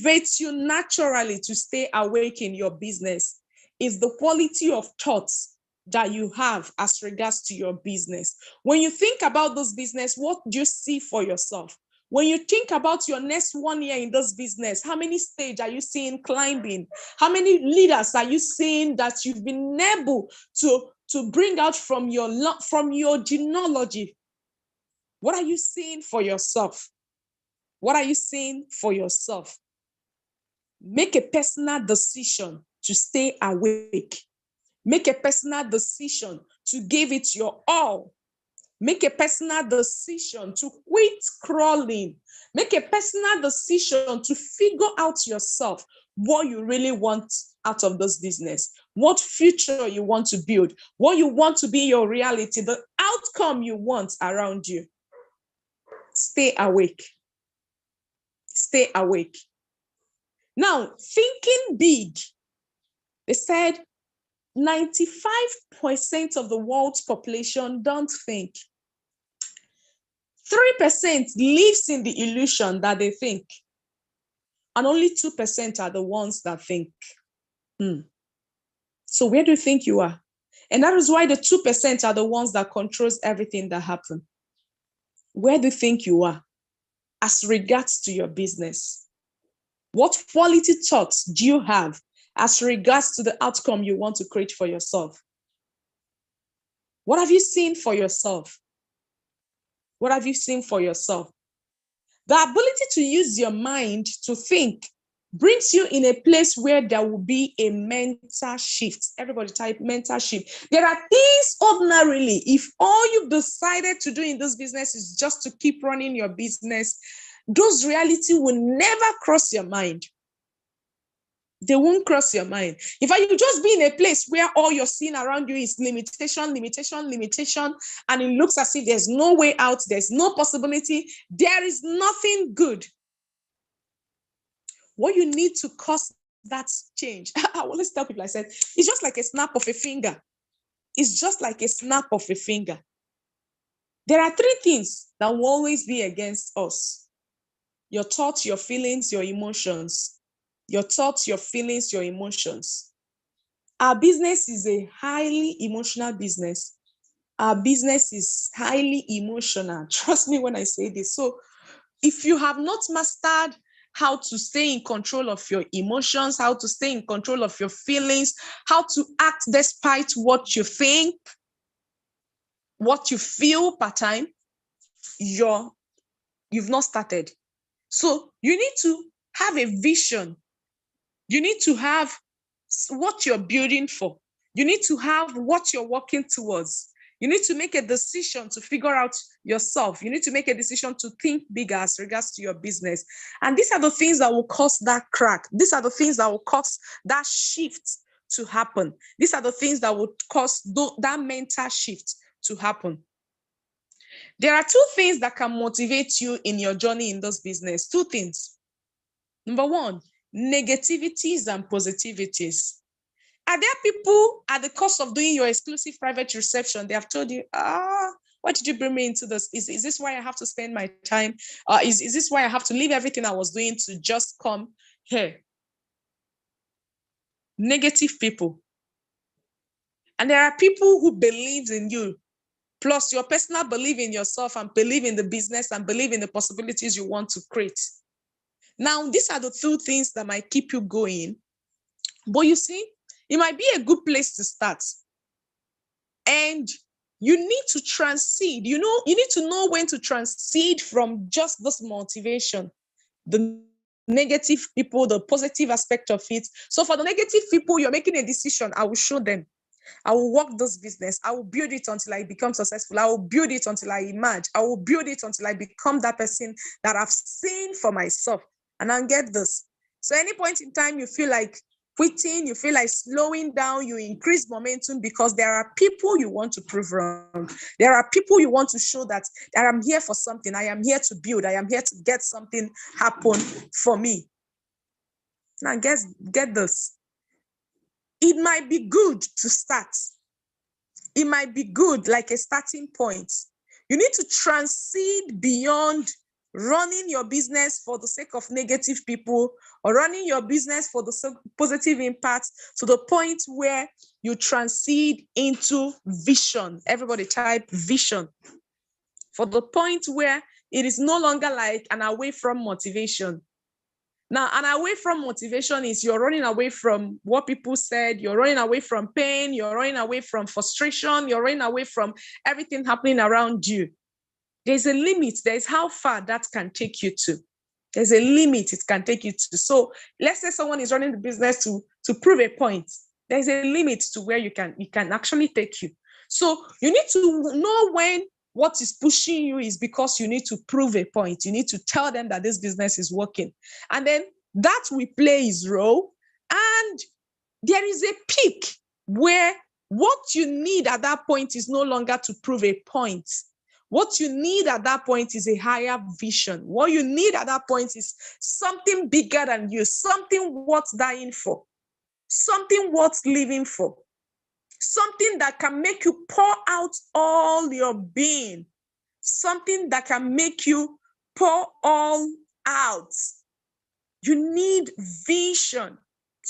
motivates you naturally to stay awake in your business is the quality of thoughts that you have as regards to your business. When you think about this business, what do you see for yourself? When you think about your next 1 year in this business, how many stages are you seeing climbing? How many leaders are you seeing that you've been able to bring out from your genealogy? What are you seeing for yourself? What are you seeing for yourself? Make a personal decision to stay awake. Make a personal decision to give it your all. Make a personal decision to quit crawling. Make a personal decision to figure out yourself what you really want out of this business, what future you want to build, what you want to be your reality, the outcome you want around you. Stay awake. Stay awake. Now, thinking big. They said 95% of the world's population don't think. 3% lives in the illusion that they think. And only 2% are the ones that think. So where do you think you are? And that is why the 2% are the ones that controls everything that happens. Where do you think you are as regards to your business? What quality thoughts do you have as regards to the outcome you want to create for yourself? What have you seen for yourself? What have you seen for yourself? The ability to use your mind to think brings you in a place where there will be a mental shift. Everybody type mental shift. There are things ordinarily, if all you've decided to do in this business is just to keep running your business, those reality will never cross your mind. They won't cross your mind. In fact, you just be in a place where all you're seeing around you is limitation, limitation, limitation, and it looks as if there's no way out, there's no possibility, there is nothing good. What you need to cause that change, I always tell people, I said, it's just like a snap of a finger. It's just like a snap of a finger. There are 3 things that will always be against us: your thoughts, your feelings, your emotions. Your thoughts, your feelings, your emotions. Our business is a highly emotional business. Our business is highly emotional. Trust me when I say this. So if you have not mastered how to stay in control of your emotions, how to stay in control of your feelings, how to act despite what you think, what you feel per time, you've not started. So you need to have a vision. You need to have what you're building for. You need to have what you're working towards. You need to make a decision to figure out yourself. You need to make a decision to think bigger as regards to your business. And these are the things that will cause that crack. These are the things that will cause that shift to happen. These are the things that will cause that mental shift to happen. There are 2 things that can motivate you in your journey in this business. 2 things. Number 1, negativities and positivities. Are there people at the cost of doing your exclusive private reception, they have told you, why did you bring me into this? Is this why I have to spend my time? Is this why I have to leave everything I was doing to just come here? Negative people. And there are people who believe in you, plus your personal belief in yourself and believe in the business and believe in the possibilities you want to create. Now, these are the 2 things that might keep you going. But you see, it might be a good place to start. And you need to transcend. You need to know when to transcend from just this motivation, the negative people, the positive aspect of it. So for the negative people, you're making a decision. I will show them. I will work this business. I will build it until I become successful. I will build it until I emerge. I will build it until I become that person that I've seen for myself. And I'll get this. So any point in time you feel like quitting, you feel like slowing down, you increase momentum because there are people you want to prove wrong. There are people you want to show that I am here for something. I am here to build. I am here to get something happen for me. Now get this. It might be good to start. It might be good like a starting point. You need to transcend beyond running your business for the sake of negative people, or running your business for the positive impact, to the point where you transit into vision. Everybody type vision. For the point where it is no longer like an away from motivation. Now, an away from motivation is you're running away from what people said, you're running away from pain, you're running away from frustration, you're running away from everything happening around you. There's a limit. There's how far that can take you to. There's a limit it can take you to. So let's say someone is running the business to prove a point. There's a limit to where it can actually take you. So you need to know when what is pushing you is because you need to prove a point. You need to tell them that this business is working. And then that will play its role. And there is a peak where what you need at that point is no longer to prove a point. What you need at that point is a higher vision. What you need at that point is something bigger than you, something worth dying for, something worth living for, something that can make you pour out all your being, something that can make you pour all out. You need vision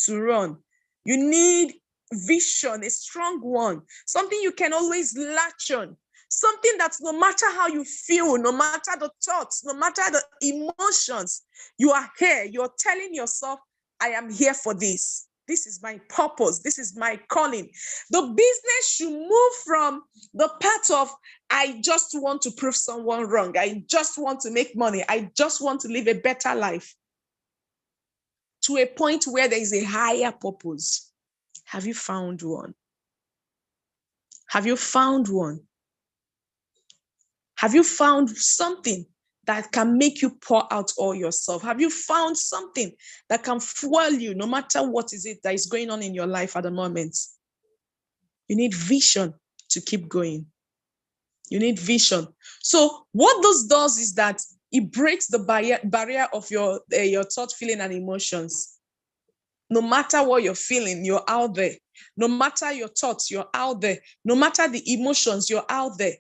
to run. You need vision, a strong one, something you can always latch on. Something that no matter how you feel, no matter the thoughts, no matter the emotions, you are here. You're telling yourself, I am here for this. This is my purpose. This is my calling. The business should move from the part of, I just want to prove someone wrong. I just want to make money. I just want to live a better life, to a point where there is a higher purpose. Have you found one? Have you found one? Have you found something that can make you pour out all yourself? Have you found something that can fuel you no matter what is it that is going on in your life at the moment? You need vision to keep going. You need vision. So what this does is that it breaks the barrier of your thought, feeling, and emotions. No matter what you're feeling, you're out there. No matter your thoughts, you're out there. No matter the emotions, you're out there.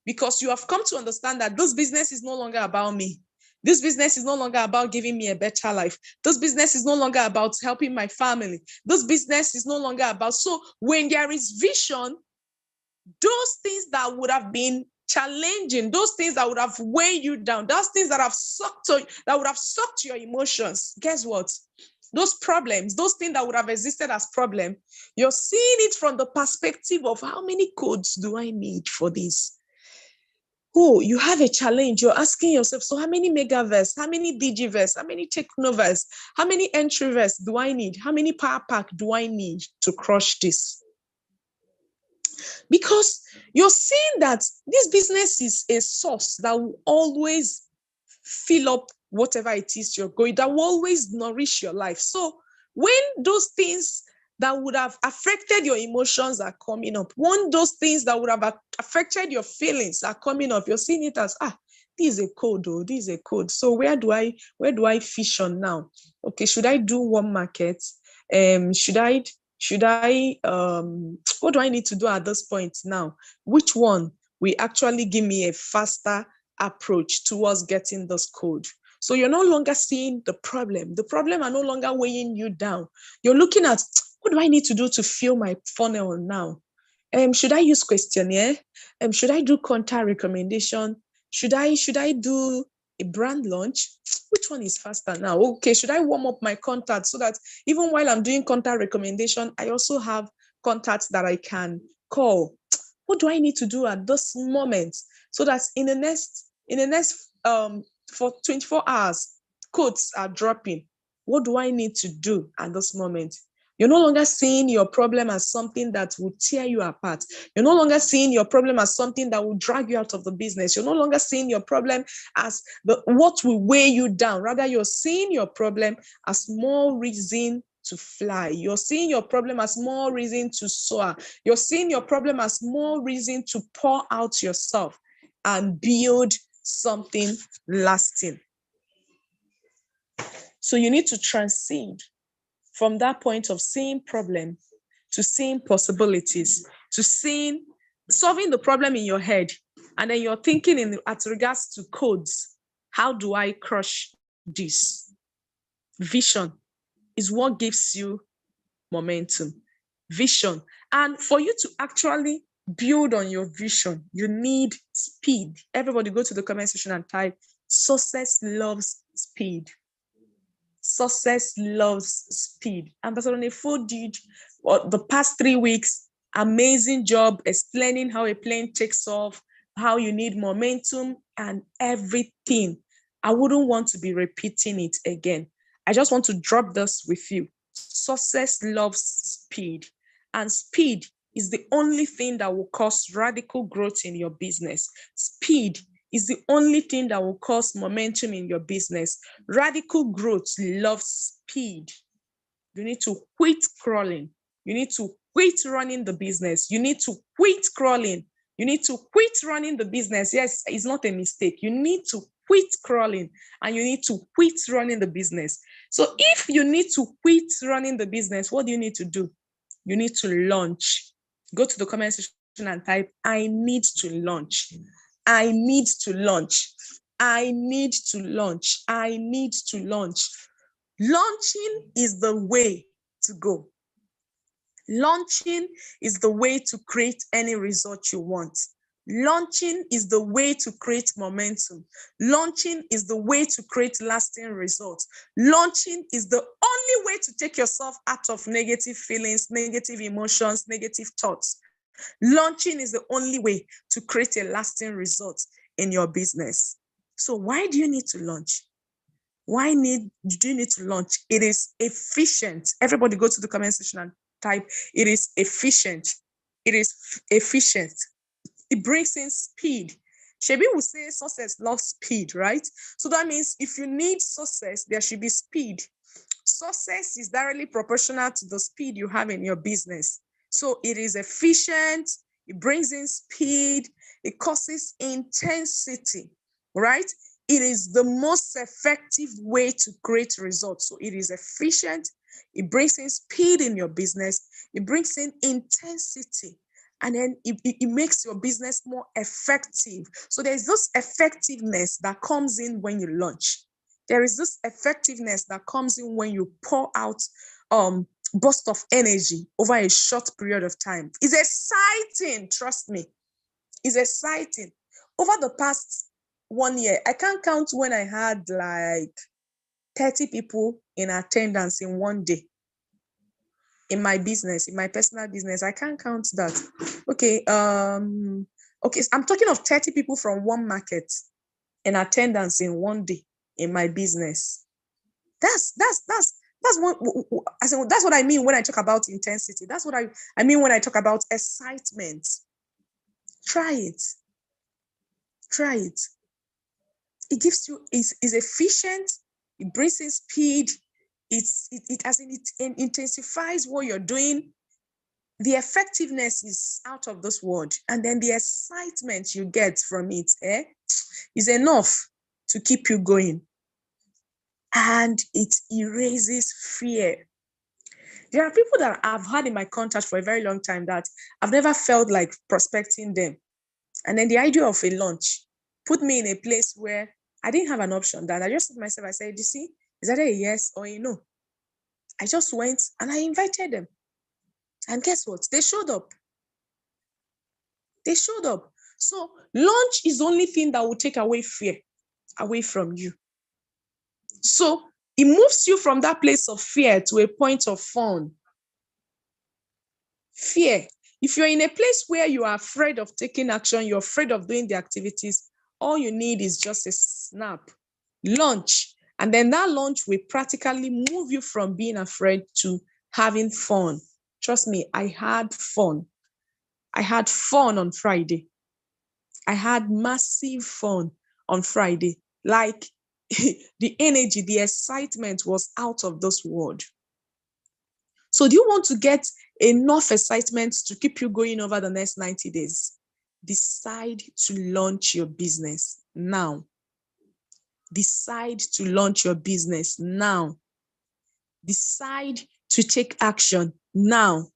Because you have come to understand that this business is no longer about me. This business is no longer about giving me a better life. This business is no longer about helping my family. This business is no longer about. So when there is vision, those things that would have been challenging, those things that would have weighed you down, those things that would have sucked your emotions, guess what? Those problems, those things that would have existed as problem, you're seeing it from the perspective of how many codes do I need for this? Oh, you have a challenge. You're asking yourself, so how many megaverse, how many digiverse, how many technoverse, how many entryverse do I need? How many power pack do I need to crush this? Because you're seeing that this business is a source that will always fill up whatever it is you're going, that will always nourish your life. So when those things that would have affected your emotions are coming up, when those things that would have affected your feelings are coming up, you're seeing it as, this is a code, oh, this is a code. So where do I fish on now? Okay, should I do one market? Should I what do I need to do at this point now? Which one will actually give me a faster approach towards getting this code? So you're no longer seeing the problem. The problem are no longer weighing you down. You're looking at, what do I need to do to fill my funnel now? Should I use questionnaire? Should I do contact recommendation? Should I do a brand launch? Which one is faster now? Okay, should I warm up my contacts so that even while I'm doing contact recommendation, I also have contacts that I can call? What do I need to do at this moment so that in the next for 24 hours, codes are dropping? What do I need to do at this moment? You're no longer seeing your problem as something that will tear you apart. You're no longer seeing your problem as something that will drag you out of the business. You're no longer seeing your problem as what will weigh you down. Rather, you're seeing your problem as more reason to fly. You're seeing your problem as more reason to soar. You're seeing your problem as more reason to pour out yourself and build something lasting. So you need to transit from that point of seeing problem to seeing possibilities, to solving the problem in your head, and then you're thinking as regards to codes. How do I crush this? Vision is what gives you momentum. Vision. And for you to actually build on your vision, you need speed. Everybody go to the comment section and type, success loves speed. Success loves speed. Ambassador Nefo did the past 3 weeks, amazing job explaining how a plane takes off, how you need momentum and everything. I wouldn't want to be repeating it again. I just want to drop this with you. Success loves speed, and speed is the only thing that will cause radical growth in your business. Speed is the only thing that will cause momentum in your business. Radical growth loves speed. You need to quit crawling. You need to quit running the business. You need to quit crawling. You need to quit running the business. Yes, it's not a mistake. You need to quit crawling and you need to quit running the business. So if you need to quit running the business, what do you need to do? You need to launch. Go to the comment section and type, I need to launch. I need to launch. I need to launch. I need to launch. Launching is the way to go. Launching is the way to create any result you want. Launching is the way to create momentum. Launching is the way to create lasting results. Launching is the only way to take yourself out of negative feelings, negative emotions, negative thoughts. Launching is the only way to create a lasting result in your business. So why do you need to launch? Why do you need to launch? It is efficient. Everybody go to the comment section and type, it is efficient. It is efficient. It brings in speed. Shebi will say success loves speed, right? So that means if you need success, there should be speed. Success is directly proportional to the speed you have in your business. So it is efficient, it brings in speed, it causes intensity, right? It is the most effective way to create results. So it is efficient, it brings in speed in your business, it brings in intensity, and then it makes your business more effective. So there's this effectiveness that comes in when you launch. There is this effectiveness that comes in when you pour out burst of energy over a short period of time. It's exciting, trust me. It's exciting. Over the past 1 year, I can't count when I had like 30 people in attendance in one day. In my business, in my personal business, I can't count that. Okay, so I'm talking of 30 people from one market in attendance in one day in my business. That's what I mean when I talk about intensity. That's what I mean when I talk about excitement. Try it. Try it. It gives you, is efficient, it brings in speed, it intensifies what you're doing. The effectiveness is out of this world. And then the excitement you get from it is enough to keep you going. And it erases fear. There are people that I've had in my contact for a very long time that I've never felt like prospecting them. And then the idea of a launch put me in a place where I didn't have an option. That I just said to myself, I said, you see, is that a yes or a no? I just went and I invited them. And guess what? They showed up. They showed up. So launch is the only thing that will take away fear away from you. So it moves you from that place of fear to a point of fun. Fear. If you're in a place where you are afraid of taking action, you're afraid of doing the activities, all you need is just a snap, launch. And then that launch will practically move you from being afraid to having fun. Trust me, I had fun. I had fun on Friday. I had massive fun on Friday. Like the energy, the excitement was out of this world. So do you want to get enough excitement to keep you going over the next 90 days? Decide to launch your business now. Decide to launch your business now. Decide to take action now.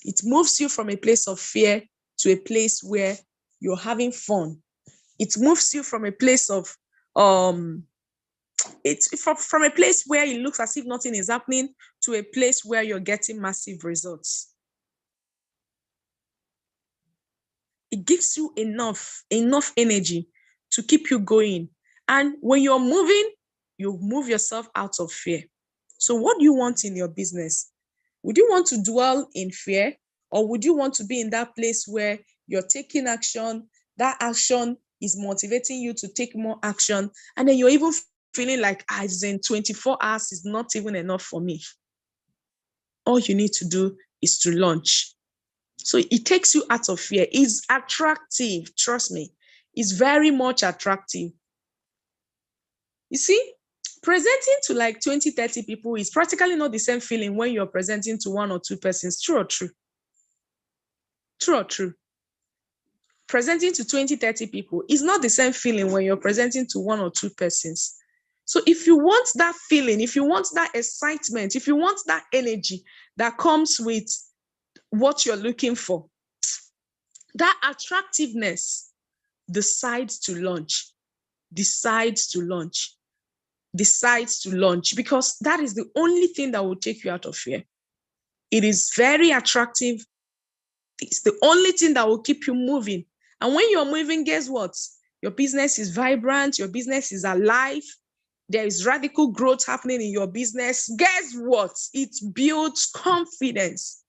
It moves you from a place of fear to a place where you're having fun. It moves you from a place of it's from a place where it looks as if nothing is happening to a place where you're getting massive results. It gives you enough energy to keep you going. And when you're moving, you move yourself out of fear. So what do you want in your business? Would you want to dwell in fear, or would you want to be in that place where you're taking action, that action is motivating you to take more action, and then you're even feeling like, as in 24 hours is not even enough for me? All you need to do is to launch. So it takes you out of fear. It's attractive, trust me. It's very much attractive. You see, presenting to like 20, 30 people is practically not the same feeling when you're presenting to 1 or 2 persons. True or true? True or true? Presenting to 20, 30 people is not the same feeling when you're presenting to 1 or 2 persons. So if you want that feeling, if you want that excitement, if you want that energy that comes with what you're looking for, that attractiveness, decides to launch, decides to launch, decides to launch, because that is the only thing that will take you out of fear. It is very attractive. It's the only thing that will keep you moving. And when you're moving, guess what? Your business is vibrant, your business is alive. There is radical growth happening in your business. Guess what? It builds confidence.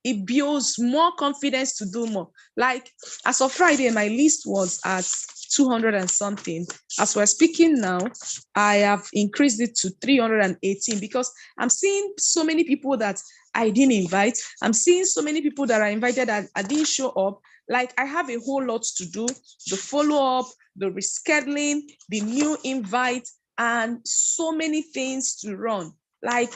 It builds more confidence to do more. Like as of Friday, my list was at 200 and something. As we're speaking now, I have increased it to 318 because I'm seeing so many people that I didn't invite. I'm seeing so many people that are invited that I didn't show up. Like I have a whole lot to do, the follow-up, the rescheduling, the new invite, and so many things to run. Like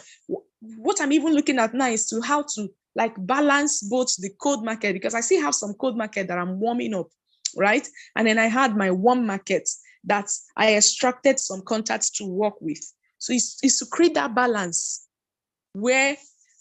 what I'm even looking at now is to how to like balance both the cold market, because I still have some cold market that I'm warming up, right? And then I had my warm market that I extracted some contacts to work with. So it's to create that balance where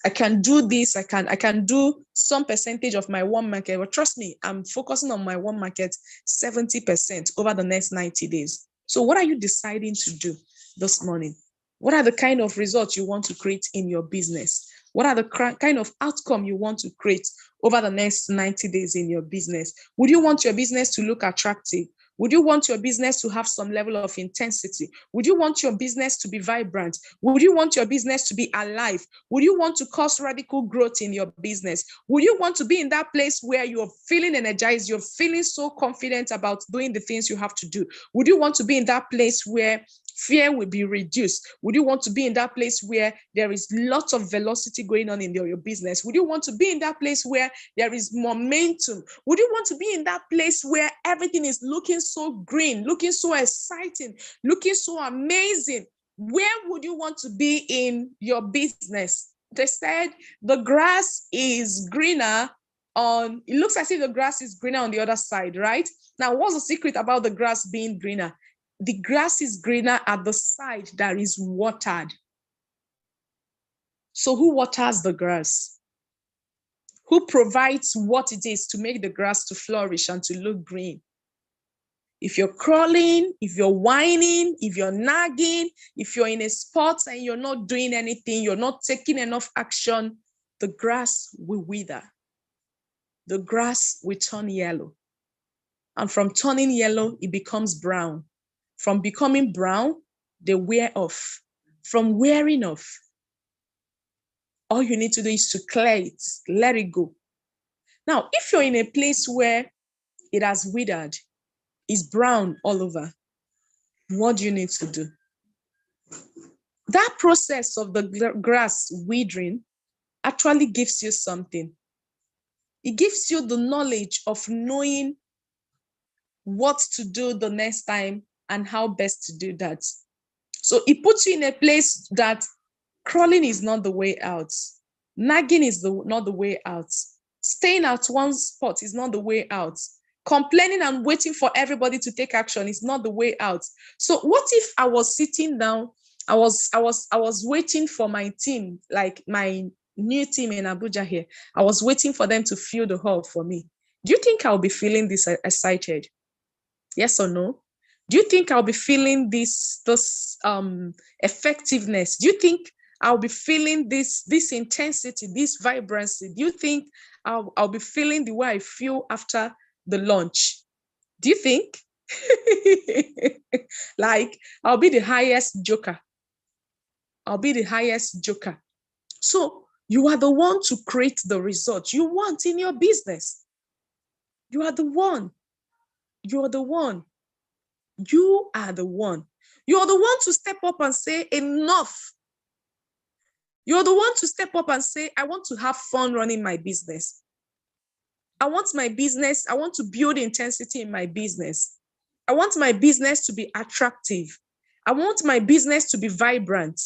I can do this, I can do some percentage of my warm market. But trust me, I'm focusing on my warm market 70% over the next 90 days. So what are you deciding to do this morning? What are the kind of results you want to create in your business? What are the kind of outcome you want to create over the next 90 days in your business? Would you want your business to look attractive? Would you want your business to have some level of intensity? Would you want your business to be vibrant? Would you want your business to be alive? Would you want to cause radical growth in your business? Would you want to be in that place where you're feeling energized, you're feeling so confident about doing the things you have to do? Would you want to be in that place where fear will be reduced? Would you want to be in that place where there is lots of velocity going on in your business? Would you want to be in that place where there is momentum? Would you want to be in that place where everything is looking so green, looking so exciting, looking so amazing? Where would you want to be in your business? They said the grass is greener on, it looks as if the grass is greener on the other side, right? Now, what's the secret about the grass being greener? The grass is greener at the side that is watered. So who waters the grass? Who provides what it is to make the grass to flourish and to look green? If you're crawling, if you're whining, if you're nagging, if you're in a spot and you're not doing anything, you're not taking enough action, the grass will wither. The grass will turn yellow. And from turning yellow, it becomes brown. From becoming brown, they wear off. From wearing off, all you need to do is to clear it, let it go. Now, if you're in a place where it has withered, it's brown all over, what do you need to do? That process of the grass withering actually gives you something. It gives you the knowledge of knowing what to do the next time and how best to do that. So it puts you in a place that crawling is not the way out. Nagging is not the way out. Staying at one spot is not the way out. Complaining and waiting for everybody to take action is not the way out. So what if I was sitting down, I was waiting for my team, like my new team in Abuja here. I was waiting for them to fill the hall for me. Do you think I'll be feeling this excited? Yes or no? Do you think I'll be feeling this effectiveness? Do you think I'll be feeling this intensity, this vibrancy? Do you think I'll be feeling the way I feel after the launch? Do you think? Like, I'll be the highest joker. I'll be the highest joker. So you are the one to create the result you want in your business. You are the one. You're the one. You are the one. You're the one to step up and say, enough. You're the one to step up and say, I want to have fun running my business. I want my business, I want to build intensity in my business. I want my business to be attractive. I want my business to be vibrant.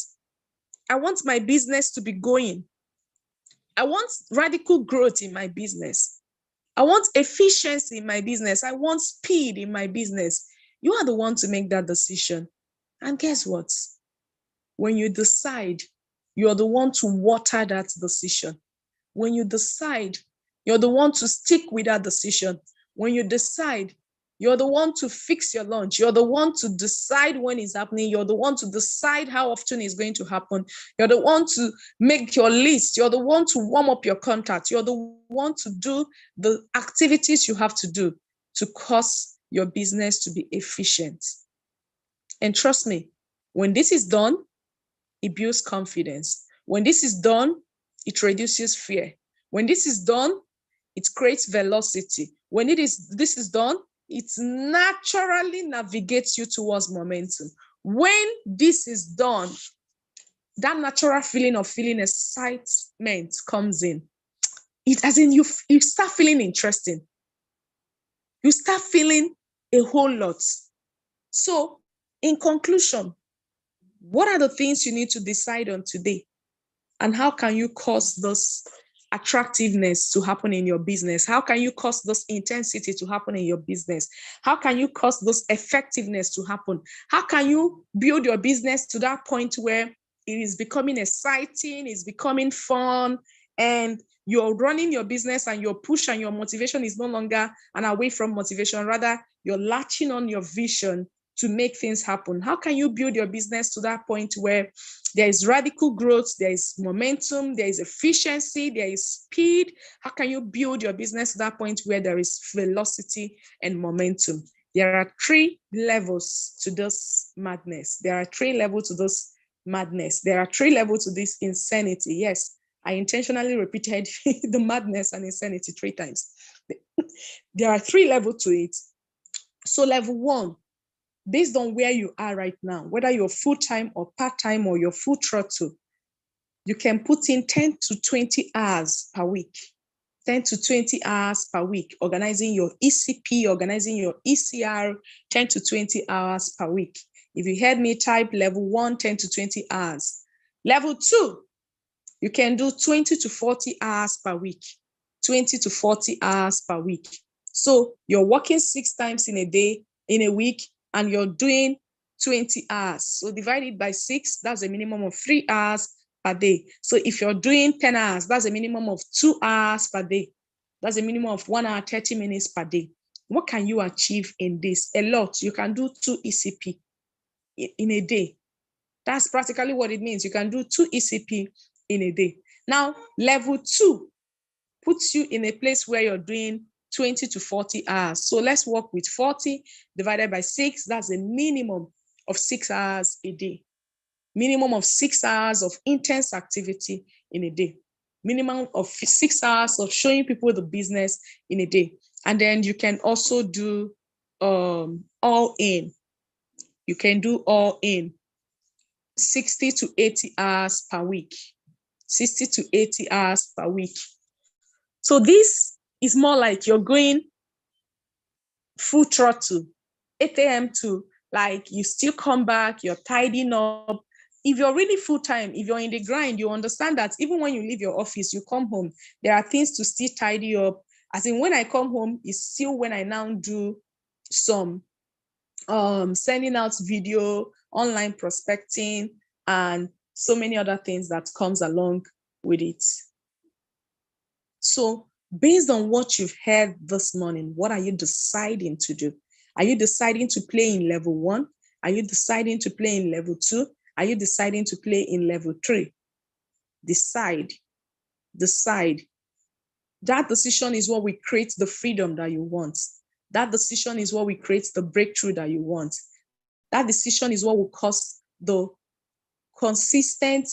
I want my business to be going. I want radical growth in my business. I want efficiency in my business. I want speed in my business. You are the one to make that decision. And guess what? When you decide, you're the one to water that decision. When you decide, you're the one to stick with that decision. When you decide, you're the one to fix your launch. You're the one to decide when it's happening. You're the one to decide how often it's going to happen. You're the one to make your list. You're the one to warm up your contacts. You're the one to do the activities you have to do to cause your business to be efficient. And trust me, when this is done, it builds confidence. When this is done, it reduces fear. When this is done, it creates velocity. When this is done, it naturally navigates you towards momentum. When this is done, that natural feeling of feeling excitement comes in. It as in you start feeling interesting. You start feeling a whole lot. So, in conclusion, what are the things you need to decide on today? And how can you cause this attractiveness to happen in your business? How can you cause this intensity to happen in your business? How can you cause this effectiveness to happen? How can you build your business to that point where it is becoming exciting, it's becoming fun, and you're running your business and your push and your motivation is no longer an away from motivation, rather you're latching on your vision to make things happen? How can you build your business to that point where there is radical growth, there is momentum, there is efficiency, there is speed? How can you build your business to that point where there is velocity and momentum? There are 3 levels to this madness. There are 3 levels to this madness. There are 3 levels to this insanity. Yes, I intentionally repeated the madness and insanity 3 times. There are 3 levels to it. So level 1, based on where you are right now, whether you're full-time or part-time or you're full throttle, you can put in 10 to 20 hours per week. 10 to 20 hours per week, organizing your ECP, organizing your ECR, 10 to 20 hours per week. If you heard me type level 1, 10 to 20 hours. Level 2, you can do 20 to 40 hours per week. 20 to 40 hours per week. So you're working 6 times in a day, in a week, and you're doing 20 hours. So divide it by 6, that's a minimum of 3 hours per day. So if you're doing 10 hours, that's a minimum of 2 hours per day. That's a minimum of 1 hour, 30 minutes per day. What can you achieve in this? A lot. You can do 2 ECP in a day. That's practically what it means. You can do 2 ECP in a day. Now, level 2 puts you in a place where you're doing 20 to 40 hours. So let's work with 40 divided by 6. That's a minimum of 6 hours a day. Minimum of 6 hours of intense activity in a day. Minimum of 6 hours of showing people the business in a day. And then you can also do all in. You can do all in 60 to 80 hours per week. 60 to 80 hours per week. So this is more like you're going full throttle, 8 a.m. to like you still come back, you're tidying up. If you're really full-time, if you're in the grind, you understand that even when you leave your office, you come home, there are things to still tidy up. As in when I come home, it's still when I now do some sending out video, online prospecting, and so many other things that comes along with it. So based on what you've heard this morning, what are you deciding to do? Are you deciding to play in level 1? Are you deciding to play in level 2? Are you deciding to play in level 3? Decide. That decision is what will create the freedom that you want. That decision is what will create the breakthrough that you want. That decision is what will cause the consistent,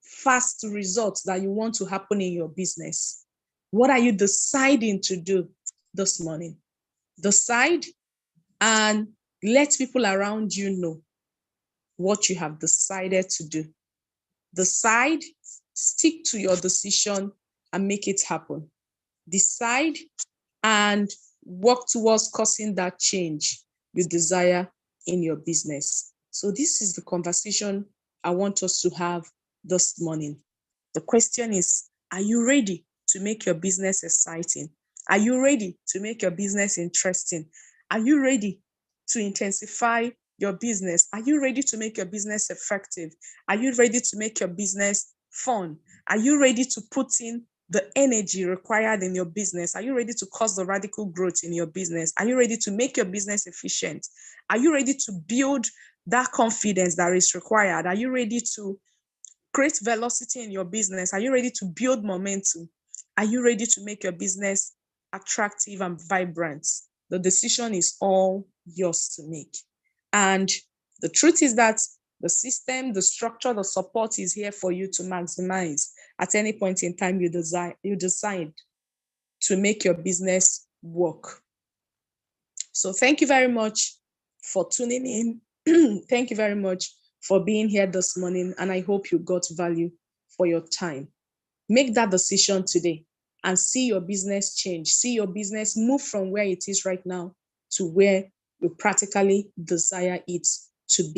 fast results that you want to happen in your business. What are you deciding to do this morning? Decide and let people around you know what you have decided to do. Decide, stick to your decision, and make it happen. Decide and work towards causing that change you desire in your business. So this is the conversation I want us to have this morning. The question is, are you ready to make your business exciting? Are you ready to make your business interesting? Are you ready to intensify your business? Are you ready to make your business effective? Are you ready to make your business fun? Are you ready to put in the energy required in your business? Are you ready to cause the radical growth in your business? Are you ready to make your business efficient? Are you ready to build that confidence that is required? Are you ready to create velocity in your business? Are you ready to build momentum? Are you ready to make your business attractive and vibrant? The decision is all yours to make. And the truth is that the system, the structure, the support is here for you to maximize at any point in time you decide to make your business work. So thank you very much for tuning in. Thank you very much for being here this morning, and I hope you got value for your time. Make that decision today and see your business change. See your business move from where it is right now to where you practically desire it to be.